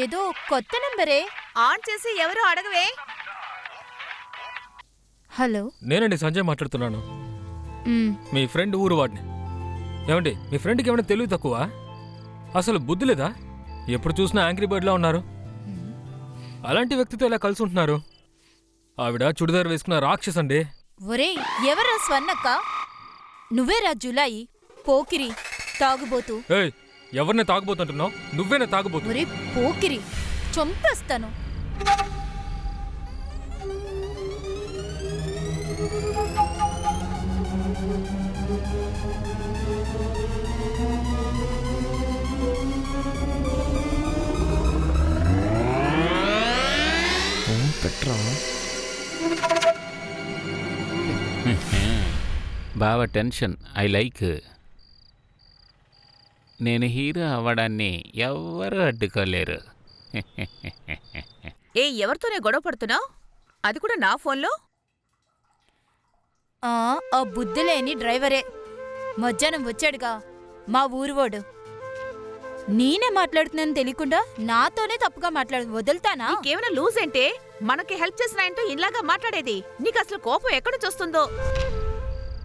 ఏదో కొత్త నంబరే. ఆన్ చేసి ఎవరో అడగవే. హలో, నేనండి సంజయ్ మాట్లాడుతున్నాను. మీ ఫ్రెండ్ ఊరు వాడిని. ఏమండి, మీ ఫ్రెండ్కి ఏమైనా తెలివి తక్కువ? అసలు బుద్ధి లేదా? ఎప్పుడు చూసినా యాంగ్రీ బర్డ్లా ఉన్నారు. అలాంటి వ్యక్తితో ఇలా కలిసి ఉంటున్నారు. ఆవిడ చుడిదార్ వేసుకున్న రాక్షస్ అండి. ఒరేయ్, ఎవరా స్వర్ణక్క? నువ్వేరా జులాయి, పోకిరి, తాగుబోతు. ఏయ్, ఎవరిని తాగుబోతుంటున్నావు? నువ్వేనా తాగుబోతు? ఒరే పోకిరి, చంపేస్తాను. పెట్రా బావ టెన్షన్ ఐ లైక్. నేను హీరో అవ్వడాన్ని ఎవ్వరూ అడ్డుకోలేరు. ఎవరితోనే గొడవ పడుతున్నావు? అది కూడా నా ఫోన్లో. ఆ బుద్ధులేని డ్రైవరే మధ్యాహ్నం వచ్చాడుగా, మా ఊరువాడు. నేనే మాట్లాడుతున్నాను తెలియకుండా నాతోనే తప్పుగా వదులుతానా? నీకేమైనా లూజ్ అంటే మనకి హెల్ప్ చేసిన ఆయనతో ఇలాగా మాట్లాడేది. నీకు అసలు కోపం ఎక్కడి నుంచి వస్తుందో.